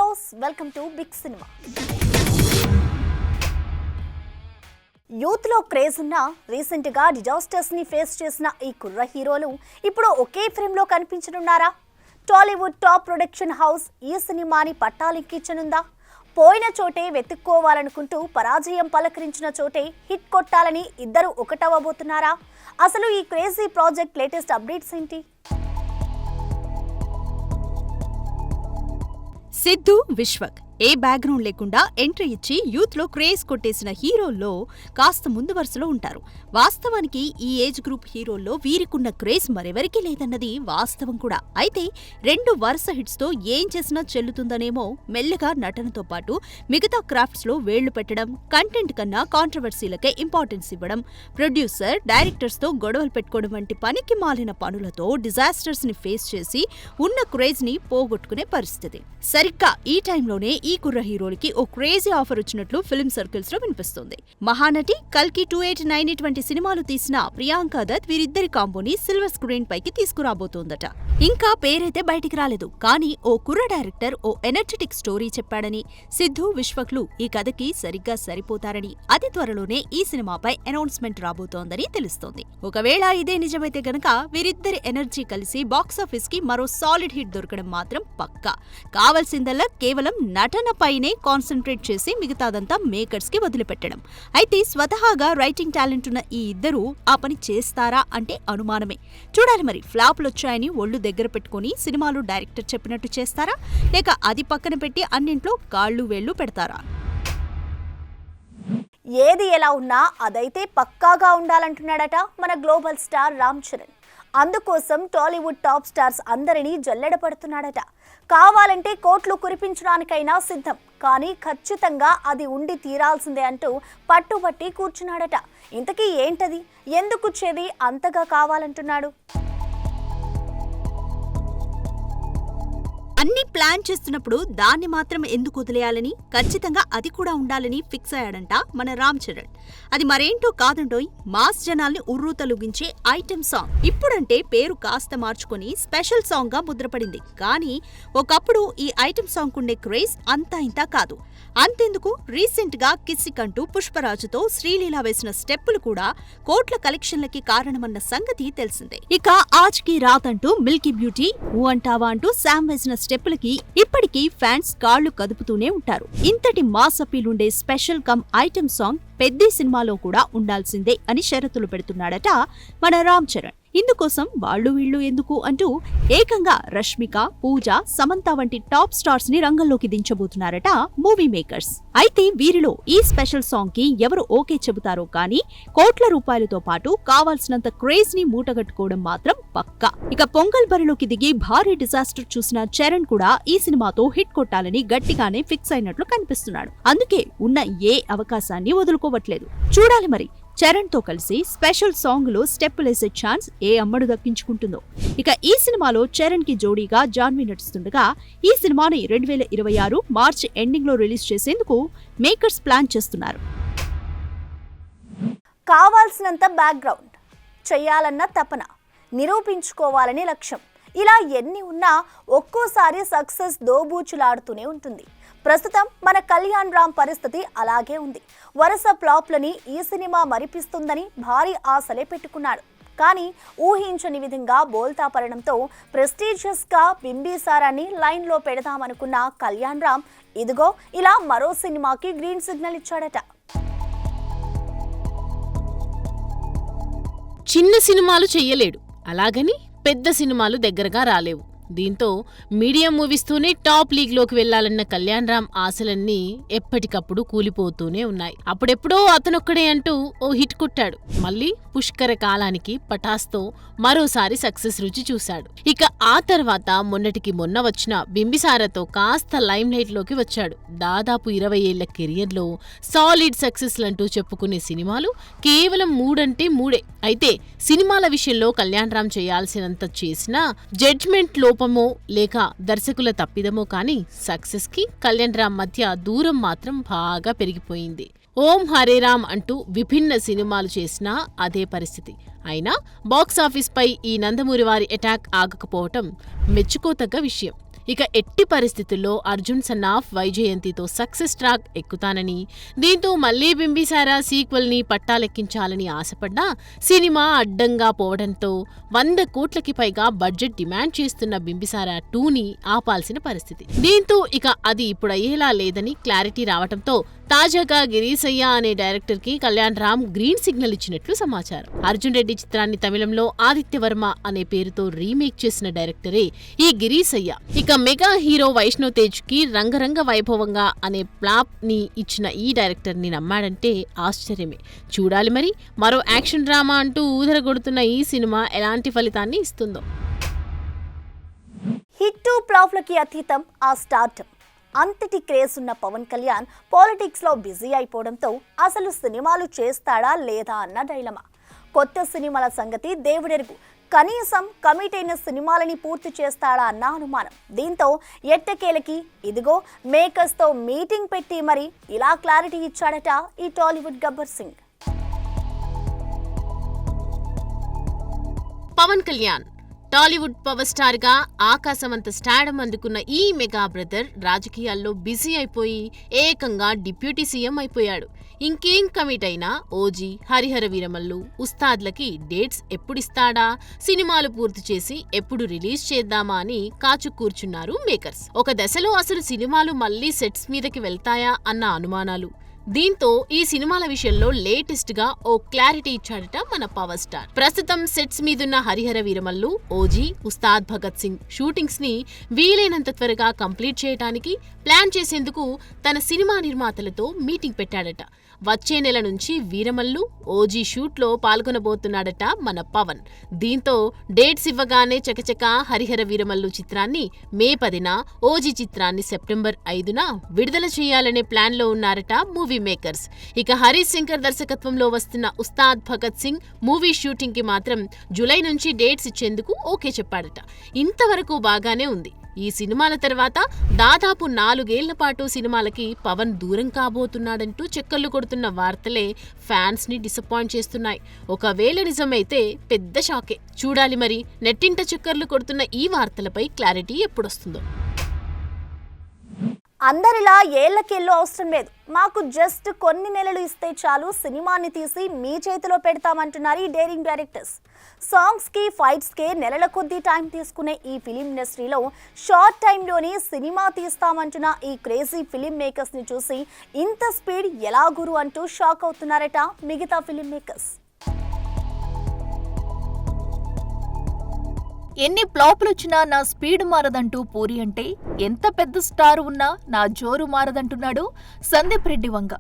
Viewers, welcome to big cinema. Youth లో craze ఉన్న recent గా డిజాస్టర్స్ ని ఫేస్ చేసిన ఈ కుర్ర హీరోలు ఇప్పుడు ఒకే ఫ్రేమ్ లో కనిపించనున్నారా? టాలీవుడ్ టాప్ ప్రొడక్షన్ హౌస్ ఈ సినిమాని పట్టాలెక్కించనుందా? పోయిన చోటే వెతుక్కోవాలనుకుంటూ పరాజయం పలకరించిన చోటే హిట్ కొట్టాలని ఇద్దరు ఒకటవ్వబోతున్నారా? అసలు ఈ క్రేజీ ప్రాజెక్ట్ లేటెస్ట్ అప్డేట్స్ ఏంటి? సిద్ధు, విశ్వక్ ఏ బ్యాక్గ్రౌండ్ లేకుండా ఎంట్రీ ఇచ్చి యూత్ లో క్రేజ్ కొట్టేసిన హీరోల్లో కాస్త ముందు వరుసలో ఉంటారు. వాస్తవానికి ఈ ఏజ్ గ్రూప్ హీరోల్లో వీరికున్న క్రేజ్ మరెవరికీ లేదన్నది వాస్తవం కూడా. అయితే రెండు వరుస హిట్స్ తో ఏం చేసినా చెల్లుతుందనేమో మెల్లగా నటనతో పాటు మిగతా క్రాఫ్ట్స్ లో వేళ్లు పెట్టడం, కంటెంట్ కన్నా కాంట్రవర్సీలకే ఇంపార్టెన్స్ ఇవ్వడం, ప్రొడ్యూసర్ డైరెక్టర్స్ తో గొడవలు పెట్టుకోవడం వంటి పనికి మాలిన పనులతో డిజాస్టర్స్ ని ఫేస్ చేసి ఉన్న క్రేజ్ ని పోగొట్టుకునే పరిస్థితి. సరిగ్గా ఈ టైంలోనే ఈ కుర్ర హీరోలకి ఓ క్రేజీ ఆఫర్ వచ్చినట్లు ఫిల్మ్ సర్కిల్స్ లో వినిపిస్తోంది. మహానటి, కల్కి 2890 వంటి సినిమాలు తీసిన ప్రియాంక దత్ వీరిద్దరి కాంబోని సిల్వర్ స్క్రీన్ పైకి తీసుకురాబోతోందట. ఇంకా పేరైతే బయటికి రాలేదు, కానీ ఓ కుర్ర డైరెక్టర్ ఓ ఎనర్జెటిక్ స్టోరీ చెప్పాడని, సిద్ధు, విశ్వక్లు ఈ కథకి సరిగ్గా సరిపోతారని, అతి త్వరలోనే ఈ సినిమాపై అనౌన్స్మెంట్ రాబోతోందని తెలుస్తోంది. ఒకవేళ ఇదే నిజమైతే గనక వీరిద్దరి ఎనర్జీ కలిసి బాక్సాఫీస్ కి మరో సాలిడ్ హిట్ దొరకడం మాత్రం పక్కా. కావాల్సిందల్లా కేవలం నటనపైనే కాన్సన్ట్రేట్ చేసి మిగతాదంతా మేకర్స్ కి వదిలిపెట్టడం. అయితే స్వతహాగా రైటింగ్ టాలెంట్ ఉన్న ఈ ఇద్దరు ఆ పని చేస్తారా అంటే అనుమానమే. చూడాలి మరి, ఫ్లాపులొచ్చాయని ఒళ్ళు దగ్గర పెట్టుకుని సినిమాలు డైరెక్టర్ చెప్పినట్టు చేస్తారా, లేక అది పక్కన పెట్టి అన్నింట్లో కాళ్ళు వేళ్లు పెడతారా? ఏది ఎలా ఉన్నా అదైతే పక్కాగా ఉండాలంటున్నాడట మన గ్లోబల్ స్టార్ రామ్ చరణ్. అందుకోసం టాలీవుడ్ టాప్ స్టార్స్ అందరినీ జల్లెడపడుతున్నాడట. కావాలంటే కోట్లు కురిపించడానికైనా సిద్ధం, కానీ ఖచ్చితంగా అది ఉండి తీరాల్సిందే అంటూ పట్టుబట్టి కూర్చున్నాడట. ఇంతకీ ఏంటది? ఎందుకు చెది అంతగా కావాలంటున్నాడు? అన్ని ప్లాన్ చేస్తున్నప్పుడు దాన్ని మాత్రం ఎందుకు వదిలేయాలని, ఖచ్చితంగా అది కూడా ఉండాలని ఫిక్స్ అయ్యాడంట మన రామ్ చరణ్. అది మరేంటో కాదండోయ్, మాస్ జనాల్ని ఉర్రూతలుగించే ఐటెం సాంగ్. ఇప్పుడంటే పేరు కాస్త మార్చుకొని స్పెషల్ సాంగ్ గా ముద్రపడింది. కానీ ఒకప్పుడు ఈ ఐటెం సాంగ్ ఉండే క్రేజ్ అంతా ఇంతా కాదు. అంతెందుకు, రీసెంట్ గా కిస్సికంటూ పుష్పరాజుతో శ్రీలీల వేసిన స్టెప్పులు కూడా కోట్ల కలెక్షన్లకి కారణమన్న సంగతి తెలిసిందే. ఇక ఆజ్ కి రాత్ అంటూ మిల్కీ బ్యూటీ, ఊ అంటావా అంటూ శామ్ వేసిన స్టెప్పులకి ఇప్పటికీ ఫ్యాన్స్ కాళ్లు కదుపుతూనే ఉంటారు. ఇంతటి మాస్ అపీల్ ఉండే స్పెషల్ కమ్ ఐటెం సాంగ్ పెద్ద సినిమాలో కూడా ఉండాల్సిందే అని షరతులు పెడుతున్నాడట మన రామ్ చరణ్. ఇందుకోసం వాళ్ళు వీళ్ళు ఎందుకు అంటూ ఏకంగా రష్మిక, పూజ, సమంత వంటి టాప్ స్టార్స్ ని రంగంలోకి దించబోతున్నారట మూవీ మేకర్స్. అయితే వీరిలో ఈ స్పెషల్ సాంగ్ కి ఎవరు ఓకే చెబుతారో కానీ కోట్ల రూపాయలతో పాటు కావాల్సినంత క్రేజ్ ని మూటగట్టుకోవడం మాత్రం పక్కా. ఇక పొంగల్ బరిలోకి దిగి భారీ డిజాస్టర్ చూసిన చరణ్ కూడా ఈ సినిమాతో హిట్ కొట్టాలని గట్టిగానే ఫిక్స్ అయినట్లు కనిపిస్తున్నాడు. అందుకే ఉన్న ఏ అవకాశాన్ని వదులుకోవట్లేదు. చూడాలి మరి, చరణ్ తో కలిసి స్పెషల్ సాంగ్ లో స్టెప్పులేసే ఛాన్స్ ఏ అమ్మడు దక్కించుకుంటుందో. ఇక ఈ సినిమాలో చరణ్ కి జోడీగా జాన్వీ నటిస్తుండగా ఈ సినిమాని 2026 మార్చి ఎండింగ్ లో రిలీజ్ చేసేందుకు మేకర్స్ ప్లాన్ చేస్తున్నారు. కావాల్సినంత బ్యాక్గ్రౌండ్, చెయ్యాలన్న తపన, నిరూపించుకోవాలని లక్ష్యం, ఇలా ఎన్ని ఉన్నా ఒక్కోసారి సక్సెస్ దోబూచులాడుతూనే ఉంటుంది. ప్రస్తుతం మన కళ్యాణ్ రామ్ పరిస్థితి అలాగే ఉంది. వరుస ఫ్లాప్లని ఈ సినిమా మరిపిస్తుందని భారీ ఆశలే పెట్టుకున్నాడు. కానీ ఊహించని విధంగా బోల్తా పడడంతో ప్రెస్టీజియస్ గా బింబిసారాన్ని లైన్ లో పెడదామనుకున్న కళ్యాణ్ రామ్ ఇదిగో ఇలా మరో సినిమాకి గ్రీన్ సిగ్నల్ ఇచ్చాడట. చిన్న సినిమాలు చెయ్యలేడు, అలాగని పెద్ద సినిమాలు దగ్గరగా రాలేవు. దీంతో మీడియం మూవీస్తూనే టాప్ లీగ్లోకి వెళ్లాలన్న కళ్యాణ్ రామ్ ఆశలన్నీ ఎప్పటికప్పుడు కూలిపోతూనే ఉన్నాయి. అప్పుడెప్పుడో అతనొక్కడే అంటూ ఓ హిట్ కొట్టాడు. మళ్ళీ పుష్కర కాలానికి పటాస్తో మరోసారి సక్సెస్ రుచి చూశాడు. ఇక ఆ తర్వాత మొన్నటికి మొన్న వచ్చిన బింబిసారతో కాస్త లైమ్ లైట్ లోకి వచ్చాడు. దాదాపు 20 ఏళ్ల కెరియర్లో సాలిడ్ సక్సెస్లంటూ చెప్పుకునే సినిమాలు కేవలం 3 అంటే 3. అయితే సినిమాల విషయంలో కళ్యాణ్ రామ్ చేయాల్సినంత చేసినా జడ్జ్మెంట్ లోపమో లేక దర్శకుల తప్పిదమో కానీ సక్సెస్ కి కళ్యాణ్ రామ్ మధ్య దూరం మాత్రం బాగా పెరిగిపోయింది. ఓం హరే రామ్ అంటూ విభిన్న సినిమాలు చేసినా అదే పరిస్థితి. అయినా బాక్సాఫీస్ పై ఈ నందమూరి వారి అటాక్ ఆగకపోవటం మెచ్చుకోతగ్గ విషయం. ఇక ఎట్టి పరిస్థితుల్లో అర్జున్ సన్ ఆఫ్ వైజయంతితో సక్సెస్ ట్రాక్ ఎక్కుతానని, దీంతో మళ్లీ బింబిసారా సీక్వెల్ ని పట్టాలెక్కించాలని ఆశపడ్డా సినిమా అడ్డంగా పోవడంతో 100 కోట్లకి పైగా బడ్జెట్ డిమాండ్ చేస్తున్న బింబిసారా 2ని ఆపాల్సిన పరిస్థితి. దీంతో ఇక అది ఇప్పుడు అయ్యేలా లేదని క్లారిటీ రావడంతో తాజాగా గిరీశయ్య అనే డైరెక్టర్ కి కళ్యాణ్ రామ్ గ్రీన్ సిగ్నల్ ఇచ్చినట్లు సమాచారం. అర్జున్ రెడ్డి చిత్రాన్ని తమిళంలో ఆదిత్యవర్మ అనే పేరుతో రీమేక్ చేసిన డైరెక్టరే ఈ గిరీశయ్య. ఇక మెగా హీరో వైష్ణవ్ తేజ్ కి రంగరంగ వైభవంగా అనే ప్లాప్ ని ఇచ్చిన ఈ డైరెక్టర్ ని నమ్మాడంటే ఆశ్చర్యమే. చూడాలి మరి మరో యాక్షన్ డ్రామా అంటూ ఊదరగొడుతున్న ఈ సినిమా ఎలాంటి ఫలితాన్ని ఇస్తుందో. హిట్ ఫ్లాప్లకి అతీతం ఆ స్టార్టప్. అంతటి క్రేజ్ ఉన్న పవన్ కళ్యాణ్ పాలిటిక్స్ లో బిజీ అయిపోవడంతో అసలు సినిమాలు చేస్తాడా లేదా అన్న డైలమా. కొత్త సినిమాల సంగతి దేవుడెరుగు, కనీసం కమిట్ అయిన సినిమాలని పూర్తి చేస్తాడా అన్న అనుమానం. దీంతో ఎట్టకేలకి ఇదిగో మేకర్స్ తో మీటింగ్ పెట్టి మరి ఇలా క్లారిటీ ఇచ్చాడట ఈ టాలీవుడ్ గబ్బర్ సింగ్. పవన్ కళ్యాణ్ టాలీవుడ్ పవర్ స్టార్ గా ఆకాశమంత స్టార్డమ్ అందుకున్న ఈ మెగా బ్రదర్ రాజకీయాల్లో బిజీ అయిపోయి ఏకంగా డిప్యూటీ సీఎం అయిపోయాడు. ఇంకేం కమిట్ అయినా ఓజీ, హరిహర వీరమల్లు, ఉస్తాద్లకి డేట్స్ ఎప్పుడిస్తాడా, సినిమాలు పూర్తి చేసి ఎప్పుడు రిలీజ్ చేద్దామా అని కాచు కూర్చున్నారు మేకర్స్. ఒక దశలో అసలు సినిమాలు మళ్లీ సెట్స్ మీదకి వెళ్తాయా అన్న అనుమానాలు. దీంతో ఈ సినిమాల విషయంలో లేటెస్ట్ గా ఓ క్లారిటీ ఇచ్చాడట మన పవర్ స్టార్. ప్రస్తుతం సెట్స్ మీదున్న హరిహర వీరమల్లు, ఓజీ, ఉస్తాద్ భగత్ సింగ్ షూటింగ్స్ ని వీలైనంత త్వరగా కంప్లీట్ చేయడానికి ప్లాన్ చేసేందుకు తన సినిమా నిర్మాతలతో మీటింగ్ పెట్టాడట. వచ్చే నెల నుంచి వీరమల్లు, ఓజీ షూట్ లో పాల్గొనబోతున్నాడట మన పవన్. దీంతో డేట్స్ ఇవ్వగానే చకచక హరిహర వీరమల్లు చిత్రాన్ని మే 10న, ఓజీ చిత్రాన్ని సెప్టెంబర్ 5న విడుదల చేయాలనే ప్లాన్ లో ఉన్నారట మూవీ మేకర్స్. ఇక హరీష్ శంకర్ దర్శకత్వంలో వస్తున్న ఉస్తాద్ భగత్ సింగ్ మూవీ షూటింగ్ కి మాత్రం జూలై నుంచి డేట్స్ ఇచ్చేందుకు ఓకే చెప్పాడట. ఇంతవరకు బాగానే ఉంది. ఈ సినిమాల తర్వాత దాదాపు 4 ఏళ్ల పాటు సినిమాలకి పవన్ దూరం కాబోతున్నాడంటూ చెక్కర్లు కొడుతున్న వార్తలే ఫ్యాన్స్ ని డిసప్పాయింట్ చేస్తున్నాయి. ఒకవేళ నిజమైతే పెద్ద షాకే. చూడాలి మరి నెట్టింట చెక్కర్లు కొడుతున్న ఈ వార్తలపై క్లారిటీ ఎప్పుడొస్తుందో. అందరిలా ఏళ్లకెళ్ళో అవసరం లేదు, మాకు జస్ట్ కొన్ని నెలలు ఇస్తే చాలు సినిమాని తీసి మీ చేతిలో పెడతామంటున్నారు ఈ డేరింగ్ డైరెక్టర్స్. సాంగ్స్ కి, ఫైట్స్ కి నెలల కొద్దీ టైం తీసుకునే ఈ ఫిలిం ఇండస్ట్రీలో షార్ట్ టైంలోనే సినిమా తీస్తామంటున్న ఈ క్రేజీ ఫిలిం మేకర్స్ ని చూసి ఇంత స్పీడ్ ఎలా గురు అంటూ షాక్ అవుతున్నారట మిగతా ఫిలిం మేకర్స్. ఎన్ని ఫ్లాపులొచ్చినా నా స్పీడ్ మారదంటూ పూరి అంటే, ఎంత పెద్ద స్టార్ ఉన్నా నా జోరు మారదంటున్నాడు సందీప్ రెడ్డి వంగ.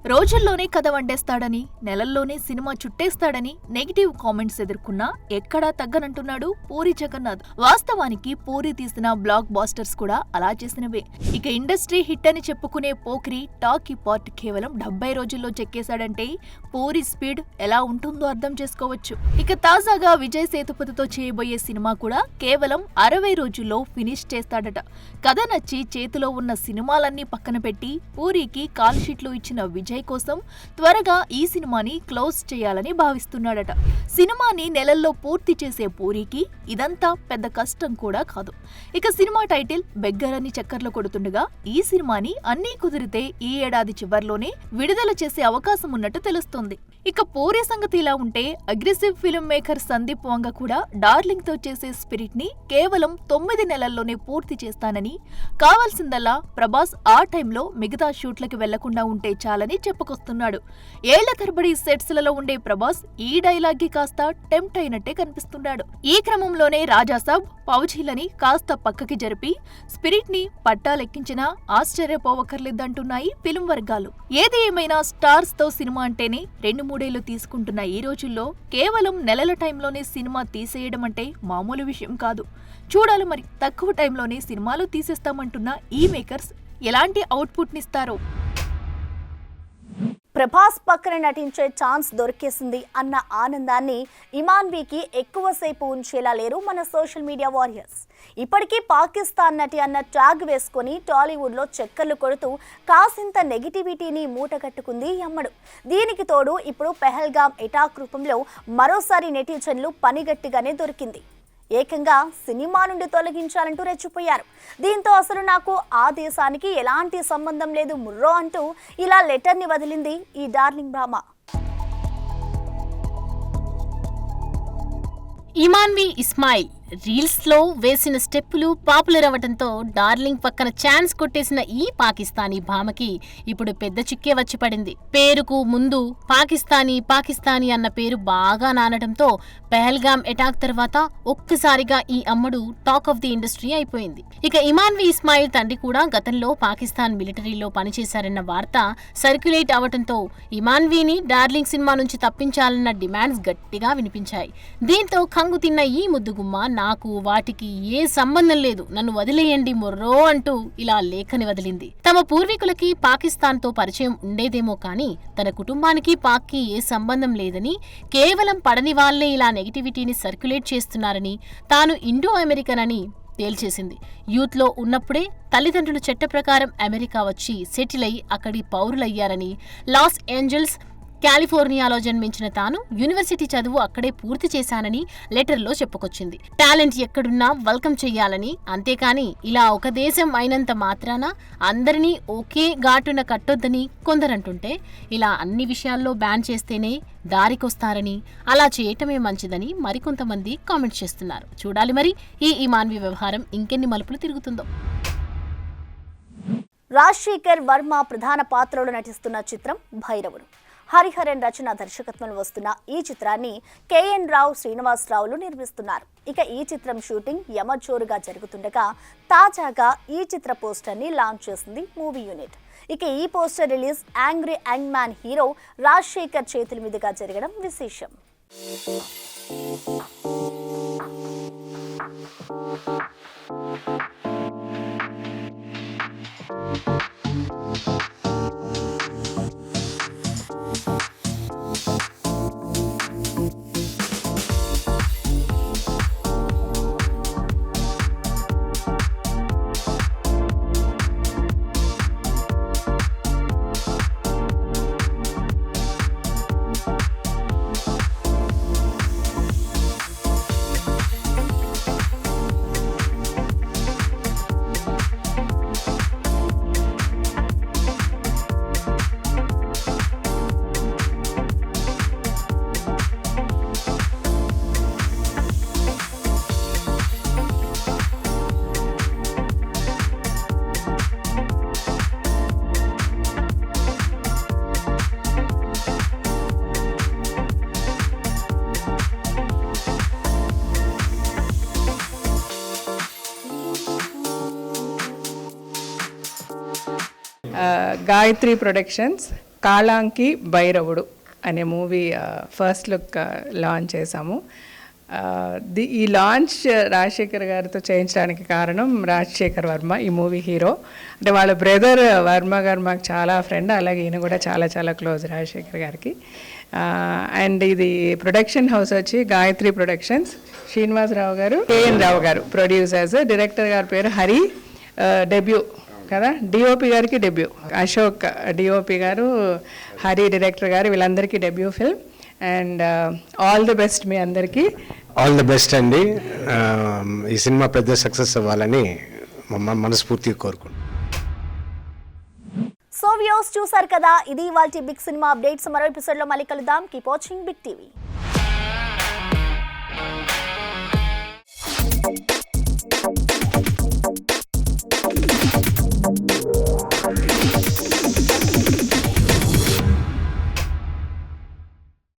రోజుల్లోనే కథ వండేస్తాడని, నెలల్లోనే సినిమా చుట్టేస్తాడని నెగిటివ్ కామెంట్స్ ఎదుర్కొన్నా ఎక్కడా తగ్గనంటున్నాడు పూరి జగన్నాథ్. వాస్తవానికి పూరి తీసిన బ్లాక్ బాస్టర్స్ కూడా అలా చేసినవే. ఇక ఇండస్ట్రీ హిట్ అని చెప్పుకునే పోక్రి టాకీ పార్ట్ కేవలం 70 రోజుల్లో చెక్కేశాడంటే పూరి స్పీడ్ ఎలా ఉంటుందో అర్థం చేసుకోవచ్చు. ఇక తాజాగా విజయ్ సేతుపతితో చేయబోయే సినిమా కూడా కేవలం 60 రోజుల్లో ఫినిష్ చేస్తాడట. కథ నచ్చి చేతిలో ఉన్న సినిమాలన్నీ పక్కన పెట్టి పూరికి కాల్ షీట్లు ఇచ్చిన విజయ్ కోసం త్వరగా ఈ సినిమాని క్లోజ్ చేయాలని భావిస్తున్నాడట. సినిమాని నెలల్లో పూర్తి చేసే పూరికి ఇదంతా పెద్ద కష్టం కూడా కాదు. ఇక సినిమా టైటిల్ బెగ్గర్ అని చక్కర్లు కొడుతుండగా ఈ సినిమాని అన్నీ కుదిరితే ఈ ఏడాది చివర్లోనే విడుదల చేసే అవకాశం ఉన్నట్టు తెలుస్తోంది. ఇక పూరి సంగతి ఇలా ఉంటే అగ్రెసివ్ ఫిల్మ్ మేకర్ సందీప్ వంగ కూడా డార్లింగ్ తో చేసే స్పిరిట్ ని కేవలం 9 నెలల్లోనే పూర్తి చేస్తానని, కావాల్సిందల్లా ప్రభాస్ ఆ టైంలో మిగతా షూట్లకి వెళ్లకుండా ఉంటే చాలని చెప్పుకొస్తున్నాడు. ఏళ్ల తరబడి సెట్స్లలో ఉండే ప్రభాస్ ఈ డైలాగ్ కి కాస్త టెంప్ట్ అయినట్టే కనిపిస్తున్నాడు. ఈ క్రమంలోనే రాజాసాబ్, పౌజీలని కాస్త పక్కకి జరిపి స్పిరిట్ ని పట్టాలెక్కించినా ఆశ్చర్యపోవక్కర్లేదంటున్నాయి ఫిల్మ్ వర్గాలు. ఏది ఏమైనా స్టార్స్ తో సినిమా అంటేనే 2-3 ఏళ్లు తీసుకుంటున్న ఈ రోజుల్లో కేవలం నెలల టైంలోనే సినిమా తీసేయడం అంటే మామూలు విషయం కాదు. చూడాలి మరి తక్కువ టైంలోనే సినిమాలు తీసేస్తామంటున్న ఈ మేకర్స్ ఎలాంటి అవుట్పుట్ నిస్తారో. ప్రభాస్ పక్కన నటించే ఛాన్స్ దొరికేసింది అన్న ఆనందాన్ని ఇమాన్వీకి ఎక్కువసేపు ఉంచేలా లేరు మన సోషల్ మీడియా వారియర్స్. ఇప్పటికీ పాకిస్తాన్ నటి అన్న ట్యాగ్ వేసుకొని టాలీవుడ్లో చక్కర్లు కొడుతూ కాసింత నెగిటివిటీని మూటగట్టుకుంది ఈ అమ్మడు. దీనికి తోడు ఇప్పుడు పెహల్గామ్ ఎటాక్ రూపంలో మరోసారి నెటిజన్లు పనిగట్టిగానే దొరికింది. ఏకంగా సినిమా నుండి తొలగించాలంటూ రెచ్చిపోయారు. దీంతో అసలు నాకు ఆ దేశానికి ఎలాంటి సంబంధం లేదు ముర్రో అంటూ ఇలా లెటర్ని వదిలింది ఈ డార్లింగ్ భామ. ఇమాన్వి ఇస్మాయిల్ రీల్స్ లో వేసిన స్టెప్పులు పాపులర్ అవ్వడంతో డార్లింగ్ పక్కన ఛాన్స్ కొట్టేసిన ఈ పాకిస్తానీ భామకి ఇప్పుడు పెద్ద చిక్కే వచ్చి పడింది. పేరుకు ముందు పాకిస్తానీ అన్న పేరు బాగా నానడంతో పెహల్గామ్ అటాక్ తర్వాత ఒక్కసారిగా ఈ అమ్మడు టాక్ ఆఫ్ ది ఇండస్ట్రీ అయిపోయింది. ఇక ఇమాన్వి ఇస్మాయిల్ తండ్రి కూడా గతంలో పాకిస్తాన్ మిలిటరీలో పనిచేశారన్న వార్త సర్క్యులేట్ అవడంతో ఇమాన్వీని డార్లింగ్ సినిమా నుంచి తప్పించాలన్న డిమాండ్స్ గట్టిగా వినిపించాయి. దీంతో కంగు తిన్న ఈ ముద్దుగుమ్మ నాకు వాటికి ఏ సంబంధం లేదు, నన్ను వదిలేయండి మొర్రో అంటూ ఇలా లేఖని వదిలింది. తమ పూర్వీకులకి పాకిస్తాన్ తో పరిచయం ఉండేదేమో కానీ తన కుటుంబానికి పాక్ కి ఏ సంబంధం లేదని, కేవలం పడని వాళ్లే ఇలా నెగిటివిటీని సర్క్యులేట్ చేస్తున్నారని, తాను ఇండో అమెరికన్ అని తేల్చేసింది. యూత్ లో ఉన్నప్పుడే తల్లిదండ్రులు చట్ట ప్రకారం అమెరికా వచ్చి సెటిల్ అయి అక్కడి పౌరులయ్యారని, లాస్ ఏంజల్స్ కాలిఫోర్నియాలో జన్మించిన తాను యూనివర్సిటీ చదువు అక్కడే పూర్తి చేశానని లెటర్లో చెప్పుకొచ్చింది. టాలెంట్ ఎక్కడున్నా వెల్కమ్ చెయ్యాలని, అంతేకాని ఇలా ఒక దేశం అయినంత మాత్రాన అందరినీ ఒకే ఘాటున కట్టొద్దని కొందరంటుంటే, ఇలా అన్ని విషయాల్లో బ్యాన్ చేస్తేనే దారికొస్తారని, అలా చేయటమే మంచిదని మరికొంతమంది కామెంట్ చేస్తున్నారు. చూడాలి మరి ఈ ఇమాన్వి వ్యవహారం ఇంకెన్ని మలుపులు తిరుగుతుందో. రాజశేఖర్ వర్మ ప్రధాన పాత్రలో నటిస్తున్న చిత్రం భైరవుడు. హరిహరన్ రచన దర్శకత్వంలో వస్తున్న ఈ చిత్రాన్ని కేఎన్ రావు శ్రీనివాసరావులు నిర్మిస్తున్నారు. ఇక ఈ చిత్రం షూటింగ్ యమజోరుగా జరుగుతుండగా తాజాగా ఈ చిత్ర పోస్టర్ని లాంచ్ చేసింది మూవీ యూనిట్. ఇక ఈ poster release angry young man hero Rajasekhar చేతుల మీదుగా జరగడం విశేషం. గాయత్రి ప్రొడక్షన్స్ కాళాంకి భైరవుడు అనే మూవీ ఫస్ట్ లుక్ లాంచ్ చేశాము. ఈ లాంచ్ రాజశేఖర్ గారితో చేయించడానికి కారణం రాజశేఖర్ వర్మ, ఈ మూవీ హీరో. అంటే వాళ్ళ బ్రదర్ వర్మ గారు మాకు చాలా ఫ్రెండ్, అలాగే ఈయన కూడా చాలా చాలా క్లోజ్ రాజశేఖర్ గారికి. అండ్ ఇది ప్రొడక్షన్ హౌస్ వచ్చి గాయత్రి ప్రొడక్షన్స్, శ్రీనివాసరావు గారు, కేఎన్ రావు గారు ప్రొడ్యూసర్స్, డైరెక్టర్ గారి పేరు హరి, డెబ్యూ కదా, డిఓపి గారికి డెబ్యూ, అశోక్ డిఓపి గారు, హరి డైరెక్టర్ గారు, వీళ్ళందరికీ debut film. And all the best మీ అందరికీ. ఆల్ ది బెస్ట్ అండి. ఈ సినిమా పెద్ద సక్సెస్ అవ్వాలని మనస్ఫూర్తిగా కోరుకుంటున్నాను. సో వ్యూస్ చూసారు కదా, ఇది ఇవాల్టి బిగ్ సినిమా అప్డేట్స్. మరో ఎపిసోడ్లో మళ్ళీ కలుద్దాం. Keep watching big TV.